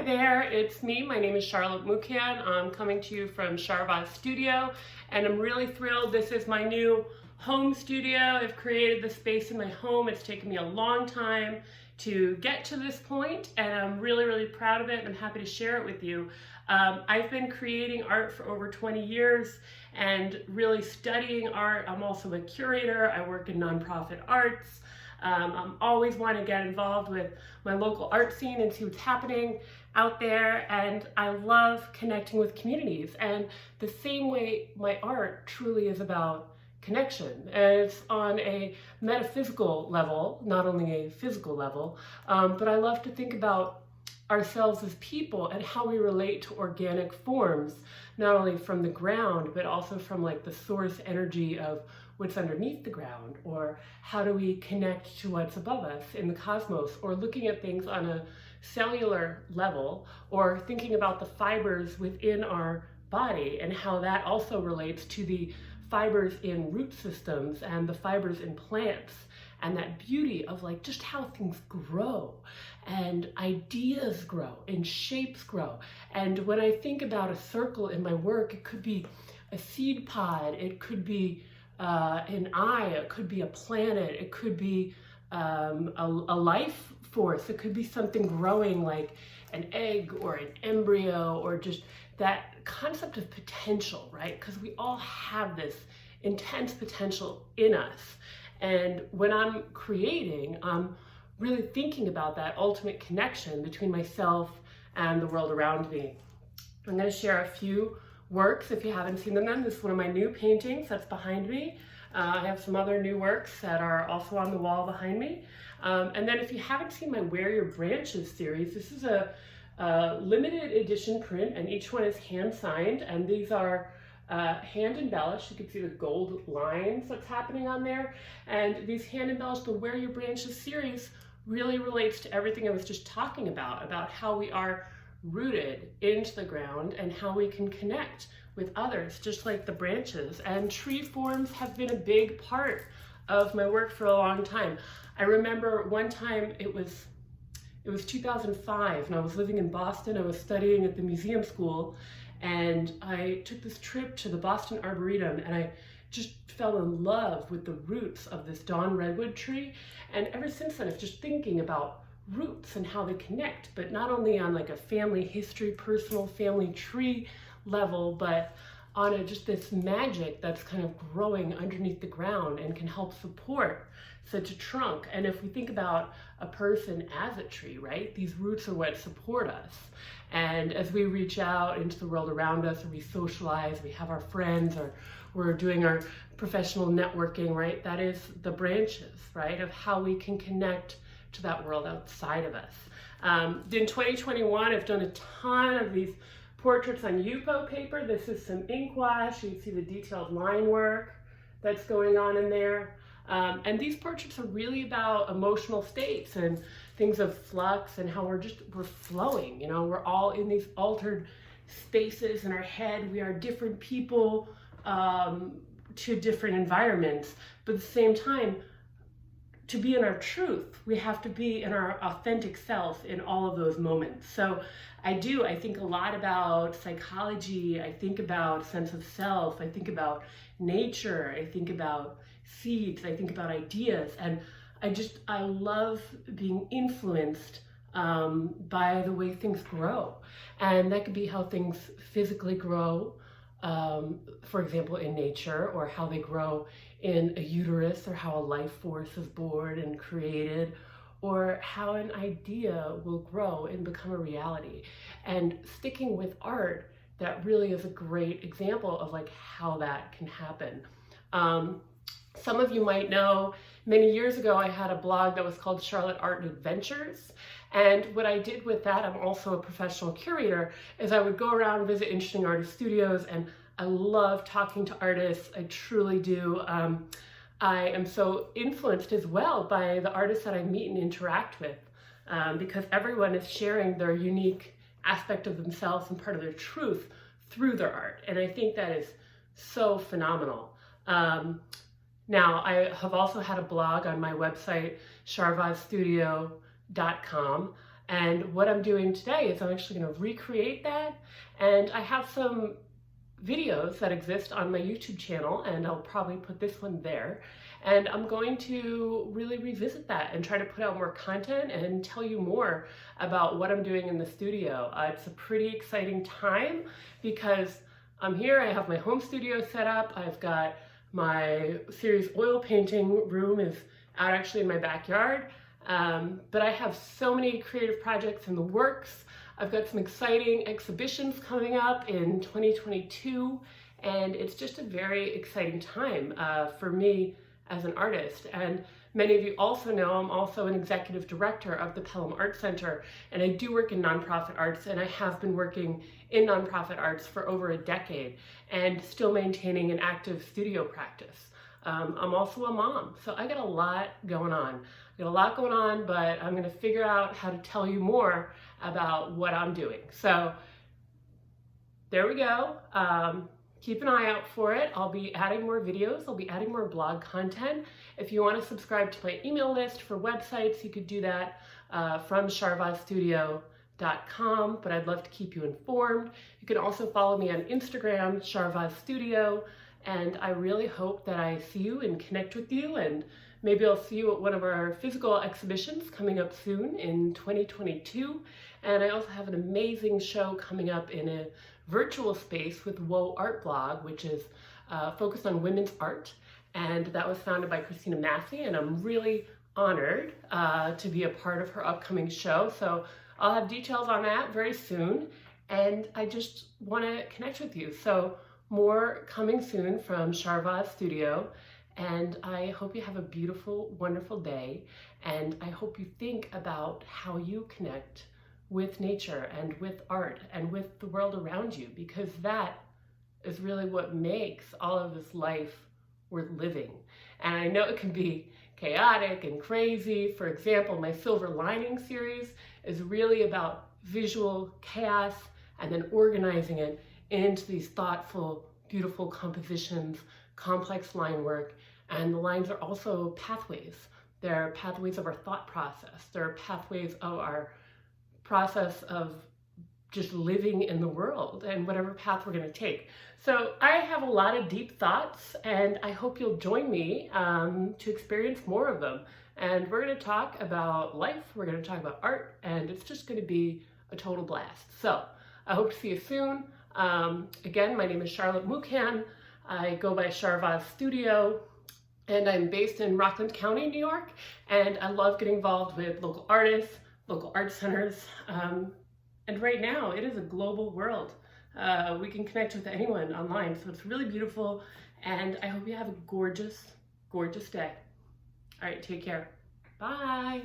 there, it's me. My name is Charlotte Mouquin. I'm coming to you from CharVoz studio, and I'm really thrilled. This is my new home studio. I've created the space in my home. It's taken me a long time to get to this point, and I'm really proud of it, and I'm happy to share it with you. I've been creating art for over 20 years and really studying art. I'm also a curator. I work in nonprofit arts. I'm always want to get involved with my local art scene and see what's happening out there, and I love connecting with communities. And the same way my art truly is about connection. It's on a metaphysical level, not only a physical level, but I love to think about ourselves as people and how we relate to organic forms, not only from the ground, but also from like the source energy of what's underneath the ground, or how do we connect to what's above us in the cosmos, or looking at things on a cellular level, or thinking about the fibers within our body and how that also relates to the fibers in root systems and the fibers in plants, and that beauty of like just how things grow and ideas grow and shapes grow. And when I think about a circle in my work, it could be a seed pod, it could be an eye, it could be a planet, it could be a life force, it could be something growing like an egg or an embryo, or just that concept of potential, right? Because we all have this intense potential in us. And when I'm creating, I'm really thinking about that ultimate connection between myself and the world around me. I'm going to share a few works if you haven't seen them. This is one of my new paintings that's behind me. I have some other new works that are also on the wall behind me. And then if you haven't seen my Where Your Branches series, this is a limited edition print, and each one is hand signed, and these are hand embellished. You can see the gold lines that's happening on there, and these hand embellished. The Where Your Branches series really relates to everything I was just talking about how we are rooted into the ground and how we can connect with others, just like the branches. And tree forms have been a big part of my work for a long time. I remember one time, it was 2005, and I was living in Boston. I was studying at the museum school, and I took this trip to the Boston Arboretum, and I just fell in love with the roots of this dawn redwood tree. And ever since then, I've just thinking about roots and how they connect, but not only on like a family history, personal family tree level, but on just this magic that's kind of growing underneath the ground and can help support such a trunk. And if we think about a person as a tree, right, these roots are what support us. And as we reach out into the world around us, or we socialize, we have our friends, or we're doing our professional networking, right, that is the branches, right, of how we can connect to that world outside of us. In 2021, I've done a ton of these portraits on Yupo paper. This is some ink wash. You can see the detailed line work that's going on in there. And these portraits are really about emotional states and things of flux, and how we're flowing. You know, we're all in these altered spaces in our head. We are different people to different environments, but at the same time, to be in our truth, we have to be in our authentic self in all of those moments. So I think a lot about psychology. I think about sense of self. I think about nature. I think about seeds. I think about ideas. And I love being influenced by the way things grow. And that could be how things physically grow, for example, in nature, or how they grow in a uterus, or how a life force is born and created, or how an idea will grow and become a reality. And sticking with art, that really is a great example of like how that can happen. Some of you might know, many years ago, I had a blog that was called Charlotte Art Adventures. And what I did with that, I'm also a professional curator, is I would go around and visit interesting artist studios, and I love talking to artists. I truly do. I am so influenced as well by the artists that I meet and interact with, because everyone is sharing their unique aspect of themselves and part of their truth through their art. And I think that is so phenomenal. Now, I have also had a blog on my website, charvozstudio.com, And what I'm doing today is I'm actually going to recreate that, and I have some videos that exist on my YouTube channel, and I'll probably put this one there. And I'm going to really revisit that and try to put out more content and tell you more about what I'm doing in the studio. It's a pretty exciting time because I'm here, I have my home studio set up, I've got my series oil painting room is out actually in my backyard. But I have so many creative projects in the works. I've got some exciting exhibitions coming up in 2022, and it's just a very exciting time for me as an artist. And many of you also know I'm also an executive director of the Pelham Art Center, and I do work in nonprofit arts, and I have been working in nonprofit arts for over a decade and still maintaining an active studio practice. I'm also a mom, so I got a lot going on. But I'm gonna figure out how to tell you more about what I'm doing. So there we go. Keep an eye out for it. I'll be adding more videos. I'll be adding more blog content. If you want to subscribe to my email list for websites, you could do that from charvozstudio.com, but I'd love to keep you informed. You can also follow me on Instagram, charvozstudio, and I really hope that I see you and connect with you, and maybe I'll see you at one of our physical exhibitions coming up soon in 2022. And I also have an amazing show coming up in a virtual space with Whoa Art Blog, which is focused on women's art. And that was founded by Christina Massey, and I'm really honored to be a part of her upcoming show. So I'll have details on that very soon. And I just want to connect with you. So more coming soon from CharVoz Studio. And I hope you have a beautiful, wonderful day. And I hope you think about how you connect with nature and with art and with the world around you, because that is really what makes all of this life worth living. And I know it can be chaotic and crazy. For example, my Silver Lining series is really about visual chaos and then organizing it into these thoughtful, beautiful compositions, complex line work. And the lines are also pathways. They're pathways of our thought process. They're pathways of our process of just living in the world and whatever path we're going to take. So I have a lot of deep thoughts, and I hope you'll join me to experience more of them. And we're going to talk about life, we're going to talk about art, and it's just going to be a total blast. So I hope to see you soon. Again, my name is Charlotte Mouquin. I go by CharVoz Studio, and I'm based in Rockland County, New York, and I love getting involved with local artists, local art centers, and right now it is a global world. We can connect with anyone online, so it's really beautiful, and I hope you have a gorgeous, gorgeous day. All right, take care. Bye.